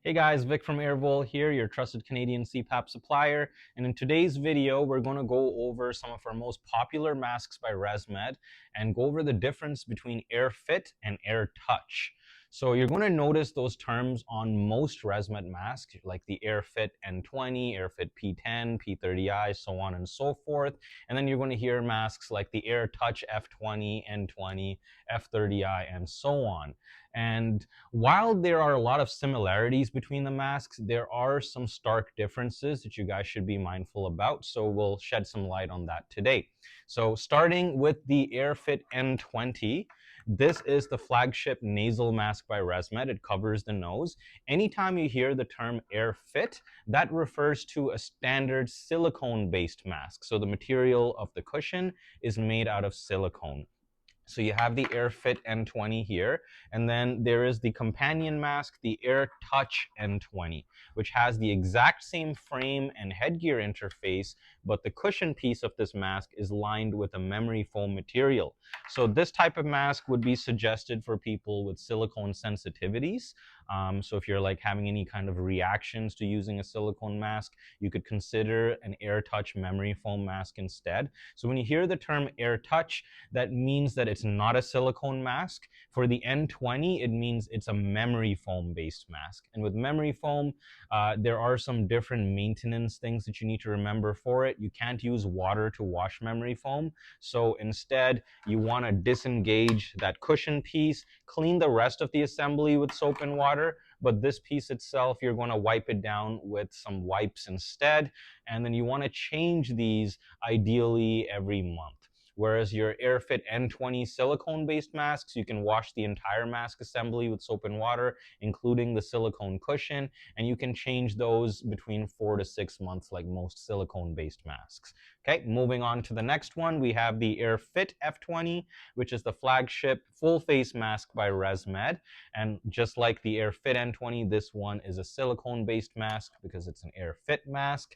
Hey guys, Vic from Airvol here, your trusted Canadian CPAP supplier. And in today's video, we're going to go over some of our most popular masks by ResMed and go over the difference between AirFit and AirTouch. So you're going to notice those terms on most ResMed masks, like the AirFit N20, AirFit P10, P30i, so on and so forth. And then you're going to hear masks like the AirTouch F20, N20, F30i, and so on. And while there are a lot of similarities between the masks, there are some stark differences that you guys should be mindful about. So we'll shed some light on that today. So starting with the AirFit N20, this is the flagship nasal mask by ResMed. It covers the nose. Anytime you hear the term AirFit, that refers to a standard silicone-based mask. So the material of the cushion is made out of silicone. So you have the AirFit N20 here, and then there is the companion mask, the AirTouch N20, which has the exact same frame and headgear interface, but the cushion piece of this mask is lined with a memory foam material. So this type of mask would be suggested for people with silicone sensitivities. So if you're like having any kind of reactions to using a silicone mask, you could consider an AirTouch memory foam mask instead. So when you hear the term AirTouch, that means that it's not a silicone mask. For the N20, it means it's a memory foam based mask. And with memory foam, there are some different maintenance things that you need to remember for it. You can't use water to wash memory foam. So instead, you want to disengage that cushion piece, clean the rest of the assembly with soap and water, but this piece itself, you're going to wipe it down with some wipes instead. And then you want to change these ideally every month. Whereas your AirFit N20 silicone-based masks, you can wash the entire mask assembly with soap and water, including the silicone cushion, and you can change those between 4 to 6 months like most silicone-based masks. Okay, moving on to the next one, we have the AirFit F20, which is the flagship full-face mask by ResMed. And just like the AirFit N20, this one is a silicone-based mask because it's an AirFit mask.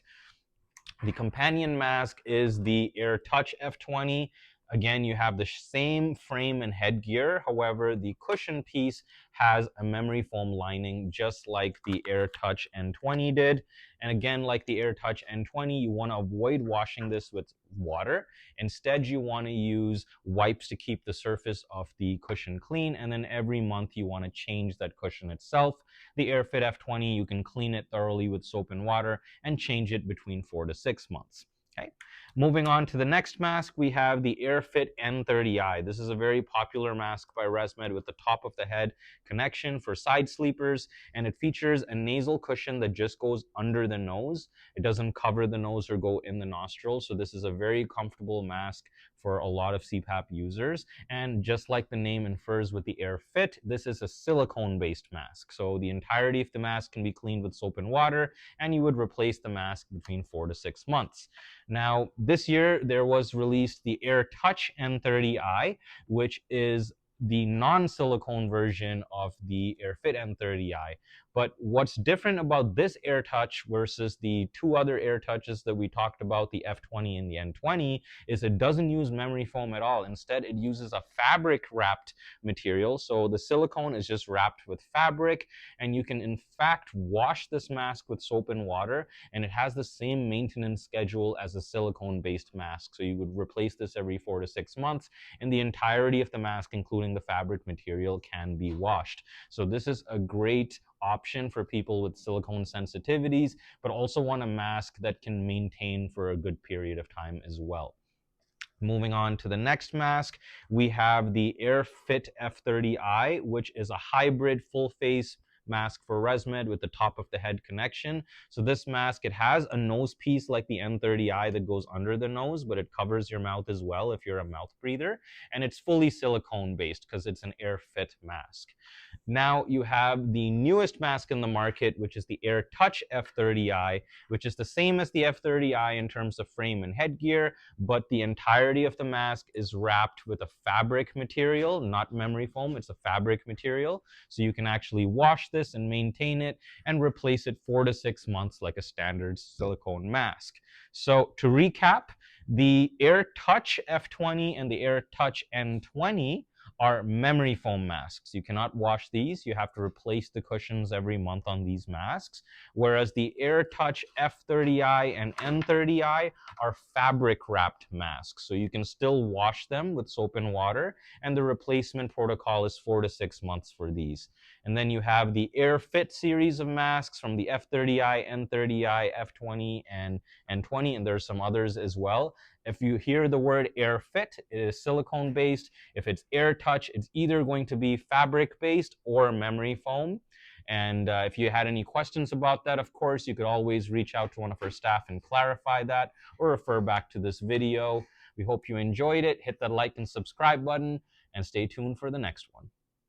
The companion mask is the AirTouch F20. Again, you have the same frame and headgear. However, the cushion piece has a memory foam lining, just like the AirTouch N20 did. And again, like the AirTouch N20, you want to avoid washing this with water. Instead, you want to use wipes to keep the surface of the cushion clean. And then every month, you want to change that cushion itself. The AirFit F20, you can clean it thoroughly with soap and water and change it between 4 to 6 months. Okay. Moving on to the next mask, we have the AirFit N30i. This is a very popular mask by ResMed with the top of the head connection for side sleepers, and it features a nasal cushion that just goes under the nose. It doesn't cover the nose or go in the nostrils, so this is a very comfortable mask for a lot of CPAP users. And just like the name infers with the AirFit, this is a silicone-based mask. So the entirety of the mask can be cleaned with soap and water, and you would replace the mask between 4 to 6 months. Now, this year there was released the AirTouch N30i, which is the non-silicone version of the AirFit N30i. But what's different about this AirTouch versus the two other AirTouches that we talked about, the F20 and the N20, is it doesn't use memory foam at all. Instead, it uses a fabric-wrapped material. So the silicone is just wrapped with fabric, and you can in fact wash this mask with soap and water, and it has the same maintenance schedule as a silicone-based mask. So you would replace this every 4 to 6 months, and the entirety of the mask, including the fabric material, can be washed. So this is a great option for people with silicone sensitivities, but also want a mask that can maintain for a good period of time as well. Moving on to the next mask, we have the AirFit F30i, which is a hybrid full face mask for ResMed with the top of the head connection. So this mask, it has a nose piece like the N30i that goes under the nose, but it covers your mouth as well if you're a mouth breather. And it's fully silicone based because it's an AirFit mask. Now you have the newest mask in the market, which is the AirTouch F30i, which is the same as the F30i in terms of frame and headgear, but the entirety of the mask is wrapped with a fabric material, not memory foam. It's a fabric material. So you can actually wash this and maintain it and replace it 4 to 6 months like a standard silicone mask. So to recap, the AirTouch F20 and the AirTouch N20 are memory foam masks. You cannot wash these. You have to replace the cushions every month on these masks. Whereas the AirTouch F30i and N30i are fabric wrapped masks. So you can still wash them with soap and water, and the replacement protocol is 4 to 6 months for these. And then you have the AirFit series of masks from the F30i, N30i, F20, and N20, and there's some others as well. If you hear the word AirFit, it is silicone based. If it's AirTouch, it's either going to be fabric based or memory foam. And if you had any questions about that, of course, you could always reach out to one of our staff and clarify that, or refer back to this video. We hope you enjoyed it. Hit that like and subscribe button, and stay tuned for the next one.